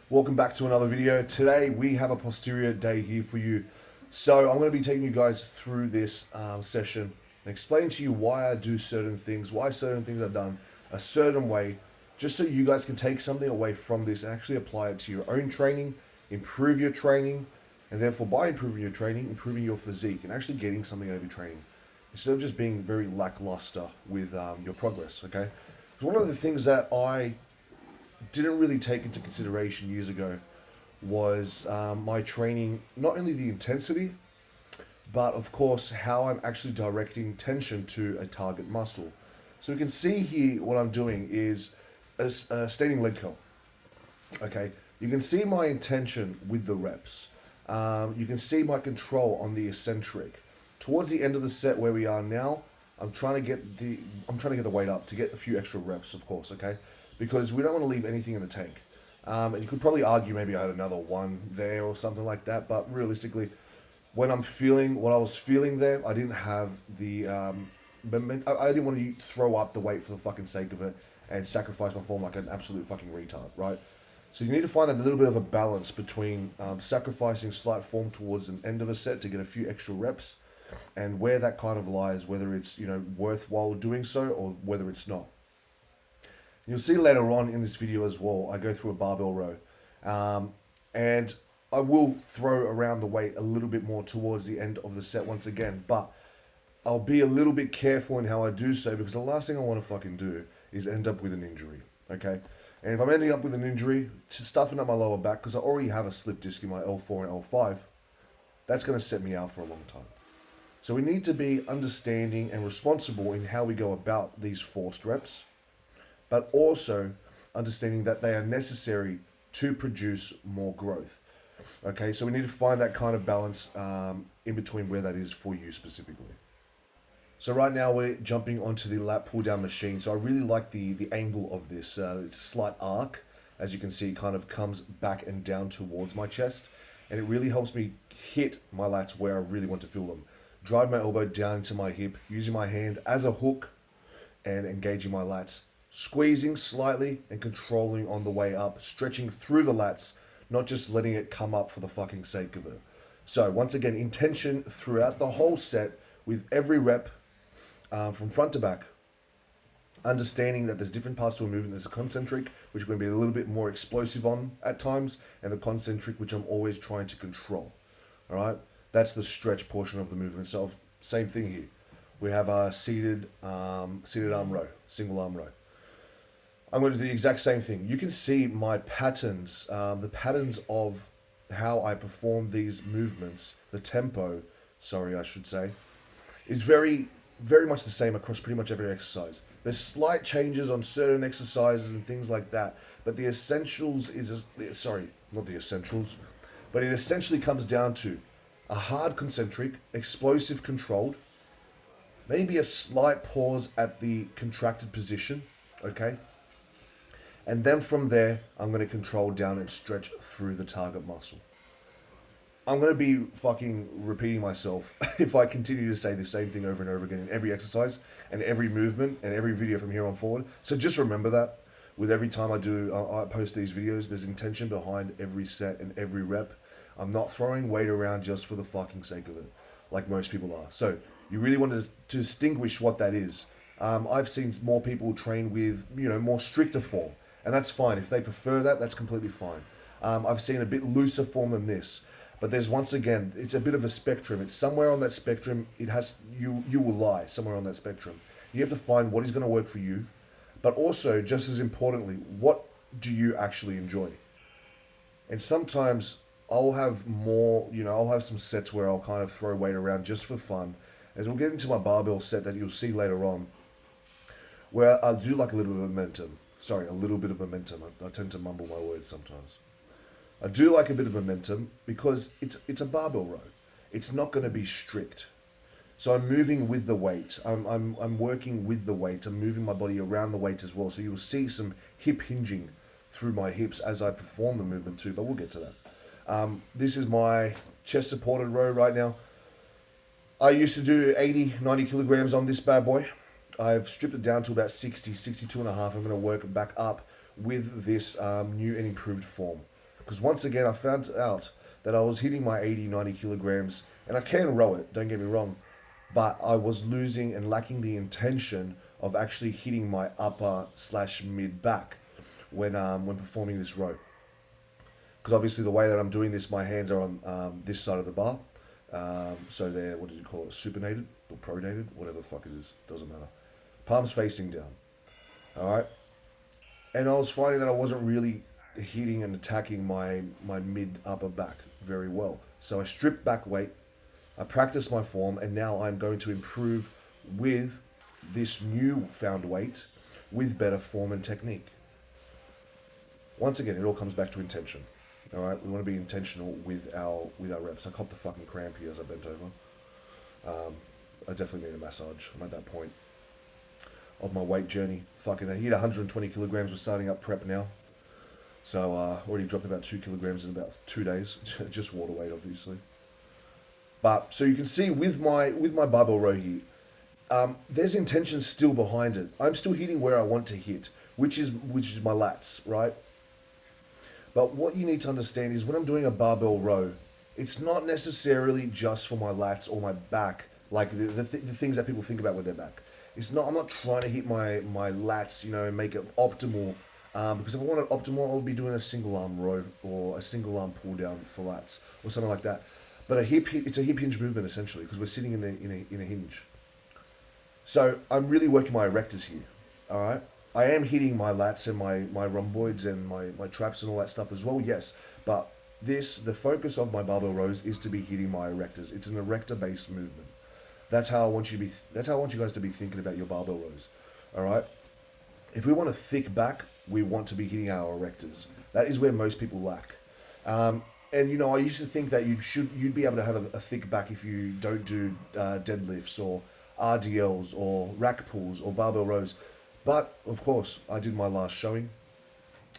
Welcome back to another video. Today we have a posterior day here for you. So I'm going to be taking you guys through this session and explain to you why I do certain things, why certain things are done a certain way, just so you guys can take something away from this and actually apply it to your own training, improve your training, and therefore by improving your training, improving your physique and actually getting something out of your training instead of just being very lackluster with your progress, okay? Because one of the things that I didn't really take into consideration years ago was my training, not only the intensity, but of course how I'm actually directing tension to a target muscle. So you can see here what I'm doing is a standing leg curl. Okay, you can see my intention with the reps. You can see my control on the eccentric. Towards the end of the set where we are now, I'm trying to get the weight up to get a few extra reps, of course. Okay, because we don't want to leave anything in the tank. And you could probably argue maybe I had another one there or something like that, but realistically, when I'm feeling what I was feeling there, I didn't have the I didn't want to throw up the weight for the fucking sake of it and sacrifice my form like an absolute fucking retard, right? So you need to find a little bit of a balance between sacrificing slight form towards the end of a set to get a few extra reps, and where that kind of lies, whether it's worthwhile doing so or whether it's not. You'll see later on in this video as well, I go through a barbell row. And I will throw around the weight a little bit more towards the end of the set once again. But I'll be a little bit careful in how I do so, because the last thing I want to fucking do is end up with an injury. Okay? And if I'm ending up with an injury, stuffing up my lower back, because I already have a slip disc in my L4 and L5, that's going to set me out for a long time. So we need to be understanding and responsible in how we go about these forced reps, but also understanding that they are necessary to produce more growth. Okay, so we need to find that kind of balance in between where that is for you specifically. So right now we're jumping onto the lat pull down machine. So I really like the angle of this. It's a slight arc. As you can see, it kind of comes back and down towards my chest. And it really helps me hit my lats where I really want to feel them. Drive my elbow down into my hip, using my hand as a hook and engaging my lats. Squeezing slightly and controlling on the way up, stretching through the lats, not just letting it come up for the fucking sake of it. So once again, intention throughout the whole set with every rep from front to back. Understanding that there's different parts to a movement. There's a concentric, which we're going to be a little bit more explosive on at times, and the concentric, which I'm always trying to control. All right, that's the stretch portion of the movement. So same thing here. We have our seated arm row, single arm row. I'm going to do the exact same thing. You can see my patterns, the patterns of how I perform these movements, the tempo, I should say, is very, very much the same across pretty much every exercise. There's slight changes on certain exercises and things like that, but the essentials not the essentials, but it essentially comes down to a hard concentric, explosive controlled, maybe a slight pause at the contracted position, okay? And then from there, I'm going to control down and stretch through the target muscle. I'm going to be fucking repeating myself if I continue to say the same thing over and over again in every exercise and every movement and every video from here on forward. So just remember that with every time I post these videos, there's intention behind every set and every rep. I'm not throwing weight around just for the fucking sake of it, like most people are. So you really want to distinguish what that is. I've seen more people train with, more stricter form. And that's fine. If they prefer that, that's completely fine. I've seen a bit looser form than this. But there's, once again, it's a bit of a spectrum. It's somewhere on that spectrum. You will lie somewhere on that spectrum. You have to find what is going to work for you. But also, just as importantly, what do you actually enjoy? And sometimes I'll have more, I'll have some sets where I'll kind of throw weight around just for fun. As we'll get into my barbell set that you'll see later on, where I'll do like a little bit of momentum. Sorry, a little bit of momentum. I tend to mumble my words sometimes. I do like a bit of momentum because it's a barbell row. It's not going to be strict. So I'm moving with the weight. I'm working with the weight. I'm moving my body around the weight as well. So you'll see some hip hinging through my hips as I perform the movement too, but we'll get to that. This is my chest supported row right now. I used to do 80, 90 kilograms on this bad boy. I've stripped it down to about 60, 62 and a half. I'm going to work back up with this new and improved form. Because once again, I found out that I was hitting my 80, 90 kilograms, and I can row it, don't get me wrong, but I was losing and lacking the intention of actually hitting my upper slash mid back when performing this row. Because obviously the way that I'm doing this, my hands are on this side of the bar. So they're, what did you call it, supinated or pronated? Whatever the fuck it is, doesn't matter. Palms facing down. All right. And I was finding that I wasn't really hitting and attacking my mid upper back very well. So I stripped back weight, I practiced my form, and now I'm going to improve with this new found weight with better form and technique. Once again, it all comes back to intention. All right, we want to be intentional with our reps. I copped the fucking cramp here as I bent over. I definitely need a massage. I'm at that point of my weight journey. Fucking, I hit 120 kilograms. We're starting up prep now. So already dropped about 2 kilograms in about 2 days. Just water weight, obviously. But so you can see with my barbell row here, there's intention still behind it. I'm still hitting where I want to hit, which is my lats, right? But what you need to understand is when I'm doing a barbell row, it's not necessarily just for my lats or my back, like the things that people think about with their back. It's not. I'm not trying to hit my lats, and make it optimal. Because if I wanted optimal, I would be doing a single arm row or a single arm pull down for lats or something like that. But it's a hip hinge movement essentially because we're sitting in a hinge. So I'm really working my erectors here. All right. I am hitting my lats and my rhomboids and my traps and all that stuff as well, yes. But the focus of my barbell rows is to be hitting my erectors. It's an erector-based movement. That's how I want you guys to be thinking about your barbell rows. All right? If we want a thick back, we want to be hitting our erectors. That is where most people lack. And I used to think that you'd be able to have a thick back if you don't do deadlifts or RDLs or rack pulls or barbell rows. But of course, I did my last showing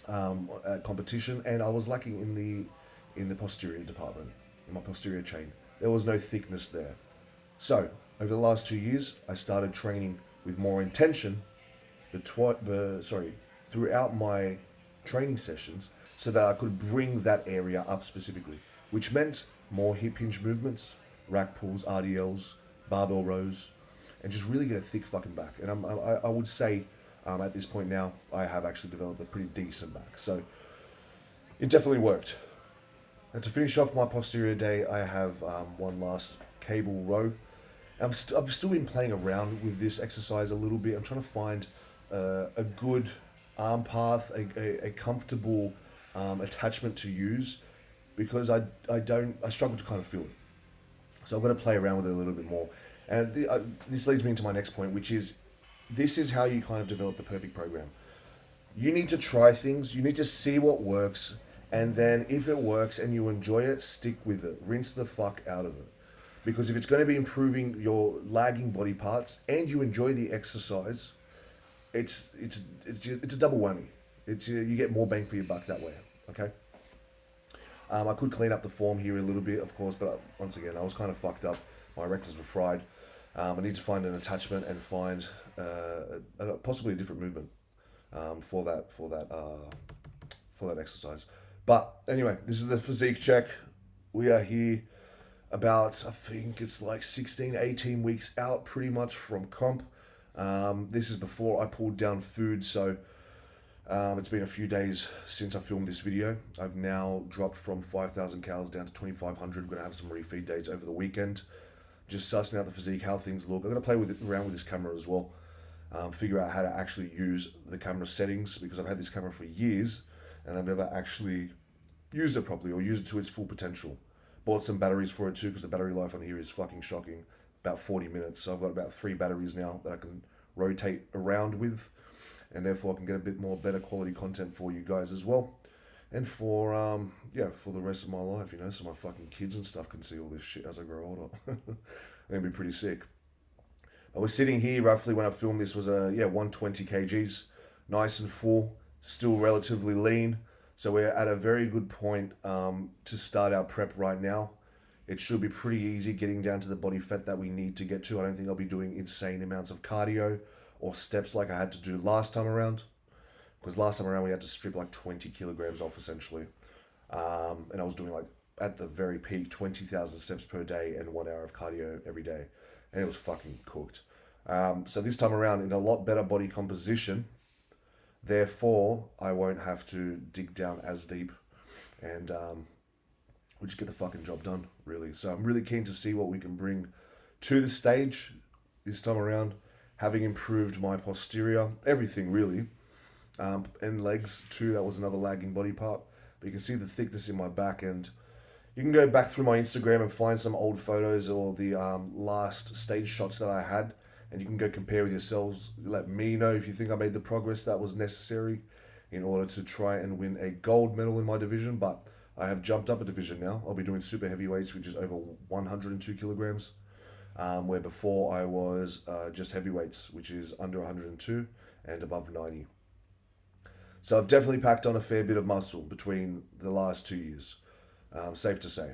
at competition, and I was lacking in the posterior department, in my posterior chain. There was no thickness there. So over the last 2 years, I started training with more intention, throughout my training sessions, so that I could bring that area up specifically, which meant more hip hinge movements, rack pulls, RDLs, barbell rows, and just really get a thick fucking back. And I would say at this point now, I have actually developed a pretty decent back. So it definitely worked. And to finish off my posterior day, I have one last cable row. I've still been playing around with this exercise a little bit. I'm trying to find a good arm path, a comfortable attachment to use, because I struggle to kind of feel it. So I'm going to play around with it a little bit more. And this leads me into my next point, which is this is how you kind of develop the perfect program. You need to try things. You need to see what works. And then if it works and you enjoy it, stick with it. Rinse the fuck out of it. Because if it's going to be improving your lagging body parts and you enjoy the exercise, it's a double whammy. You get more bang for your buck that way. Okay. I could clean up the form here a little bit, of course, but once again, I was kind of fucked up. My erectors were fried. I need to find an attachment and find possibly a different movement for that exercise. But anyway, this is the physique check. We are here about, I think it's like 16, 18 weeks out pretty much from comp. This is before I pulled down food, so it's been a few days since I filmed this video. I've now dropped from 5,000 calories down to 2,500. I'm going to have some refeed days over the weekend. Just sussing out the physique, how things look. I'm going to play around with this camera as well. Figure out how to actually use the camera settings, because I've had this camera for years and I've never actually used it properly or used it to its full potential. Bought some batteries for it too, because the battery life on here is fucking shocking. About 40 minutes. So I've got about 3 batteries now that I can rotate around with, and therefore I can get a bit more better quality content for you guys as well. And for the rest of my life, so my fucking kids and stuff can see all this shit as I grow older. It'll be pretty sick. I was sitting here roughly when I filmed this was 120 kgs, nice and full, still relatively lean. So we're at a very good point to start our prep right now. It should be pretty easy getting down to the body fat that we need to get to. I don't think I'll be doing insane amounts of cardio or steps like I had to do last time around. Because last time around we had to strip like 20 kilograms off essentially. And I was doing like at the very peak 20,000 steps per day and 1 hour of cardio every day, and it was fucking cooked. So this time around, in a lot better body composition, therefore I won't have to dig down as deep, and we'll just get the fucking job done, really. So I'm really keen to see what we can bring to the stage this time around, having improved my posterior, everything really, and legs too. That was another lagging body part. But you can see the thickness in my back, and you can go back through my Instagram and find some old photos or the last stage shots that I had, and you can go compare with yourselves. Let me know if you think I made the progress that was necessary in order to try and win a gold medal in my division. But I have jumped up a division now. I'll be doing super heavyweights, which is over 102 kilograms, where before I was just heavyweights, which is under 102 and above 90. So I've definitely packed on a fair bit of muscle between the last 2 years, safe to say.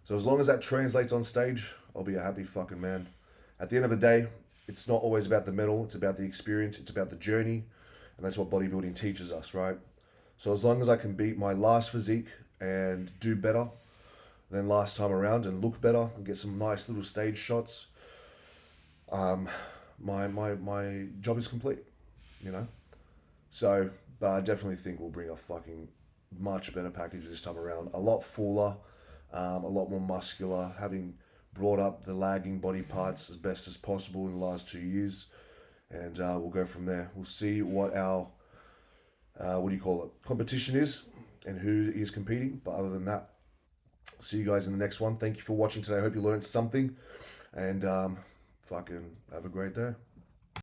So as long as that translates on stage, I'll be a happy fucking man. At the end of the day, it's not always about the medal, it's about the experience, it's about the journey, and that's what bodybuilding teaches us, right? So as long as I can beat my last physique and do better than last time around and look better and get some nice little stage shots, my job is complete, you know? So, but I definitely think we'll bring a fucking much better package this time around. A lot fuller, a lot more muscular, having brought up the lagging body parts as best as possible in the last 2 years. And we'll go from there. We'll see what our, what do you call it, competition is and who is competing. But other than that, see you guys in the next one. Thank you for watching today. I hope you learned something. And fucking have a great day.